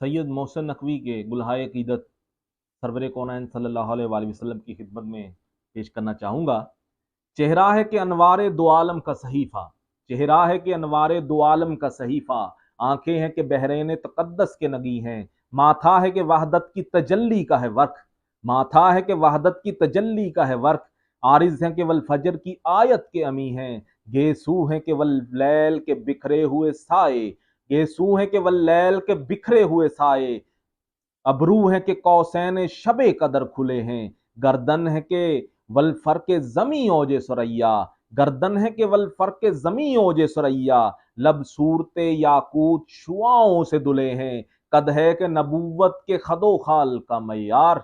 सैयद मोहसिन नकवी के गुलहाए क़ीदत सरवर कौनैन सल्लल्लाहु अलैहि वसल्लम की खिदमत में पेश करना चाहूँगा। चेहरा है कि अनवारे दो आलम का सहीफ़ा, चेहरा है कि अनवारे दो आलम का सहीफ़ा, आंखें हैं कि बहरैन तक़द्दस के नगी हैं, माथा है कि वहदत की तजल्ली का है वर्क, माथा है कि वहदत की तजल्ली का है वर्क, आरिज़ हैं कि वल फजर की आयत के अमी हैं, गेसू हैं कि वल लैल के बिखरे हुए साए, गेसू हैं कि वल लैल के बिखरे हुए साए, अबरू है कि कौसैन शबे कदर खुले हैं, गर्दन है कि वल फर्क जमी ओजे सुरैया, गर्दन है कि वल फर्क जमी ओजे सुरैया, लब सूरते याकूत शुआओं से दुले हैं, कद है कि नबूवत के खदो खाल का मैयार,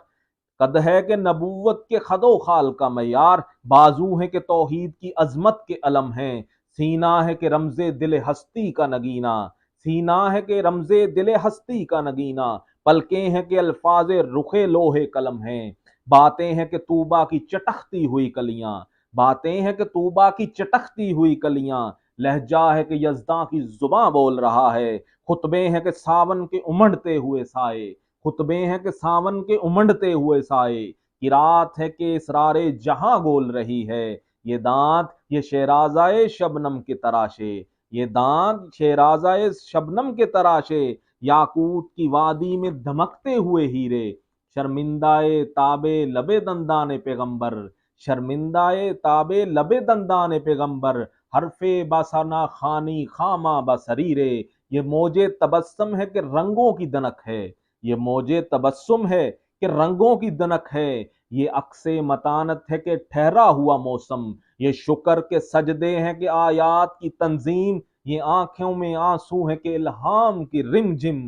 कद है कि नबूवत के खदो खाल का मैयार, बाजू है कि तौहीद की अजमत के अलम हैं, सीना है कि रमजे दिल हस्ती का नगीना, सीना है कि रमजे दिल हस्ती का नगीना, पलकें हैं कि अल्फाज रुखे लोहे कलम हैं, बातें हैं कि तूबा की चटकती हुई कलियां, बातें हैं कि तूबा की चटकती हुई कलियां, लहजा है कि यज़दां की जुबां बोल रहा है, खुतबे हैं कि सावन के उमड़ते हुए साए, खुतबे हैं कि सावन के उमड़ते हुए साए, किरात है कि इसरारे जहां गोल रही है, ये दांत ये शेराजाए शबनम के तराशे, ये दांत शेराजाए शबनम के तराशे, याकूत की वादी में धमकते हुए हीरे, शर्मिंदाए ताबे लबे दंदाने पैगंबर, शर्मिंदाए ताबे लबे दंदाने पैगंबर, हरफे बासना खानी खामा बसरीरे, ये मौजे तबस्सुम है कि रंगों की दनक है, ये मौजे तबस्सुम है कि रंगों की दनक है, ये अक्से मतानत है कि ठहरा हुआ मौसम, ये शुक्र के सजदे हैं कि आयात की तंजीम, ये आंखों में आंसू है कि इल्हाम की रिमझिम,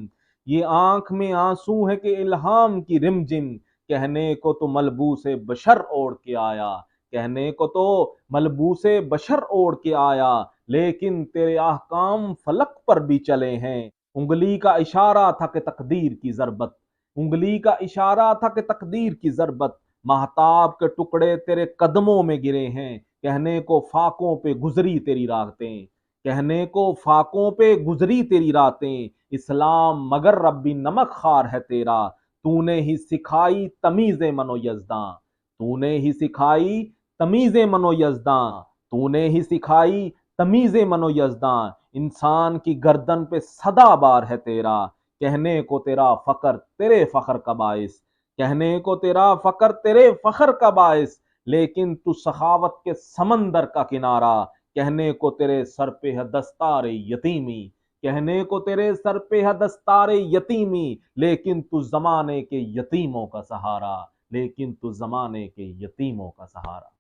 ये आंख में आंसू है कि इल्हाम की रिमझिम, कहने को तो मलबूसे बशर ओढ़ के आया, कहने को तो मलबूसे बशर ओढ़ के आया, लेकिन तेरे ahकाम फलक पर भी चले हैं, उंगली का इशारा था कि तकदीर की जरबत, उंगली का इशारा था कि तकदीर की जरबत, महताब के टुकड़े तेरे कदमों में गिरे हैं, कहने को फाकों पे गुजरी तेरी रातें, कहने को फाकों पे गुजरी तेरी रातें, इस्लाम मगर रब्बी नमक खार है तेरा, तूने ही सिखाई तमीज़े मनो यज़दां, तूने ही सिखाई तमीज़े मनो यज़दां, तूने ही सिखाई तमीज़े मनो यज़दां, इंसान की गर्दन पे सदा बार है तेरा, कहने को तेरा फकर तेरे फखर का बाइस, कहने को तेरा फकर तेरे फखर का बाइस, लेकिन तू सखावत के समंदर का किनारा, कहने को तेरे सर पे है दस्तारे यतीमी, कहने को तेरे सर पे है दस्तारे यतीमी, लेकिन तू जमाने के यतीमों का सहारा, लेकिन तू जमाने के यतीमों का सहारा।